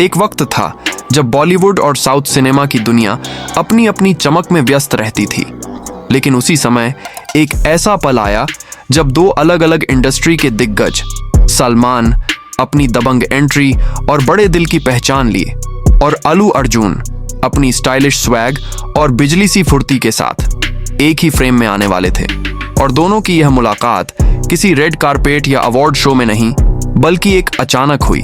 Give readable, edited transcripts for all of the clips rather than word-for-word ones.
एक वक्त था जब बॉलीवुड और साउथ सिनेमा की दुनिया अपनी अपनी चमक में व्यस्त रहती थी, लेकिन उसी समय एक ऐसा पल आया जब दो अलग अलग इंडस्ट्री के दिग्गज सलमान अपनी दबंग एंट्री और बड़े दिल की पहचान लिए, और अल्लू अर्जुन अपनी स्टाइलिश स्वैग और बिजली सी फुर्ती के साथ एक ही फ्रेम में आने वाले थे। और दोनों की यह मुलाकात किसी रेड कारपेट या अवार्ड शो में नहीं, बल्कि एक अचानक हुई,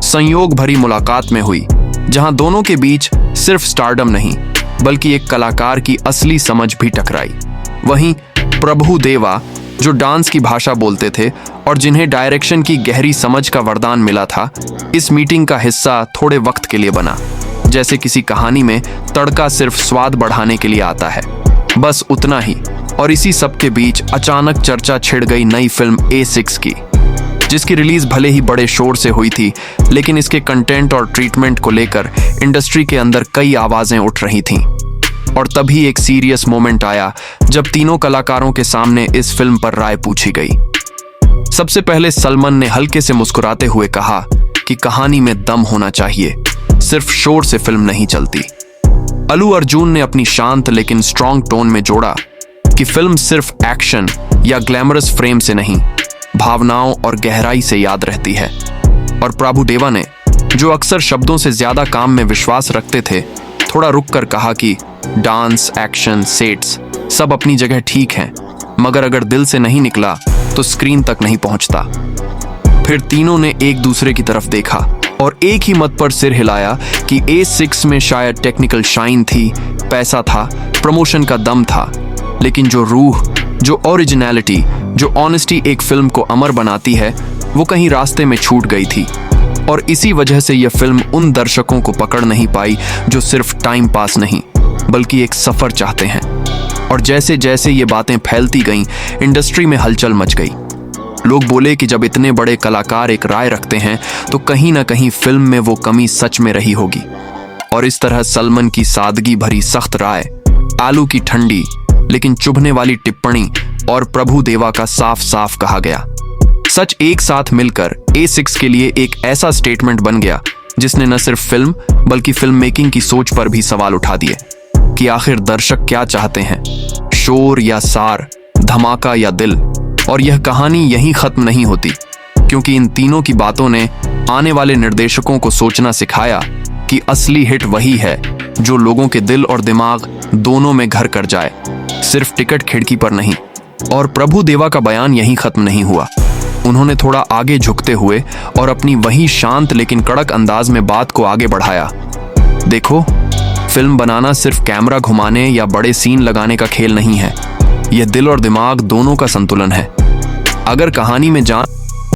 संयोग भरी मुलाकात में हुई, जहां दोनों के बीच सिर्फ स्टारडम नहीं, बल्कि एक कलाकार की असली समझ भी टकराई। वहीं प्रभु देवा, जो डांस की भाषा बोलते थे और जिन्हें डायरेक्शन की गहरी समझ का वरदान मिला था, इस मीटिंग का हिस्सा थोड़े वक्त के लिए बना। जैसे किसी कहानी में तड़का सिर्फ स्वाद बढ़ाने के लिए आता है, बस उतना ही। और इसी सब के बीच अचानक चर्चा छिड़ गई नई फिल्म A6 की, जिसकी रिलीज भले ही बड़े शोर से हुई थी, लेकिन इसके कंटेंट और ट्रीटमेंट को लेकर इंडस्ट्री के अंदर कई आवाजें उठ रही थीं। और तभी एक सीरियस मोमेंट आया जब तीनों कलाकारों के सामने इस फिल्म पर राय पूछी गई। सबसे पहले सलमान ने हल्के से मुस्कुराते हुए कहा कि कहानी में दम होना चाहिए, सिर्फ शोर से फिल्म नहीं चलती। अल्लू अर्जुन ने अपनी शांत लेकिन स्ट्रॉन्ग टोन में जोड़ा कि फिल्म सिर्फ एक्शन या ग्लैमरस फ्रेम से नहीं, भावनाओं और गहराई से याद रहती है। और प्रभु देवा ने, जो अक्सर शब्दों से ज्यादा काम में विश्वास रखते थे, थोड़ा रुक कर कहा कि डांस, एक्शन, सेट्स सब अपनी जगह ठीक हैं, मगर अगर दिल से नहीं निकला तो स्क्रीन तक नहीं पहुंचता। फिर तीनों ने एक दूसरे की तरफ देखा और एक ही मत पर सिर हिलाया कि A6 में शायद टेक्निकल शाइन थी, पैसा था, प्रमोशन का दम था, लेकिन जो रूह, जो ओरिजिनलिटी, जो ऑनेस्टी एक फिल्म को अमर बनाती है, वो कहीं रास्ते में छूट गई थी। और इसी वजह से यह फिल्म उन दर्शकों को पकड़ नहीं पाई जो सिर्फ टाइम पास नहीं, बल्कि एक सफर चाहते हैं। और जैसे जैसे ये बातें फैलती गईं, इंडस्ट्री में हलचल मच गई। लोग बोले कि जब इतने बड़े कलाकार एक राय रखते हैं तो कहीं ना कहीं फिल्म में वो कमी सच में रही होगी। और इस तरह सलमान की सादगी भरी सख्त राय, आलू की ठंडी लेकिन चुभने वाली टिप्पणी और प्रभु देवा का साफ साफ कहा गया सच एक साथ मिलकर A6 के लिए एक ऐसा स्टेटमेंट बन गया जिसने न सिर्फ फिल्म बल्कि फिल्म मेकिंग की सोच पर भी सवाल उठा दिए कि आखिर दर्शक क्या चाहते हैं, शोर या सार, धमाका या दिल। और यह कहानी यहीं खत्म नहीं होती, क्योंकि इन तीनों की बातों ने आने वाले निर्देशकों को सोचना सिखाया कि असली हिट वही है जो लोगों के दिल और दिमाग दोनों में घर कर जाए, सिर्फ टिकट खिड़की पर नहीं। और प्रभु देवा का बयान यहीं खत्म नहीं हुआ। उन्होंने थोड़ा आगे झुकते हुए और अपनी वही शांत लेकिन कड़क अंदाज में बात को आगे बढ़ाया। देखो, फिल्म बनाना सिर्फ कैमरा घुमाने या बड़े सीन लगाने का खेल नहीं है, यह दिल और दिमाग दोनों का संतुलन है। अगर कहानी में जान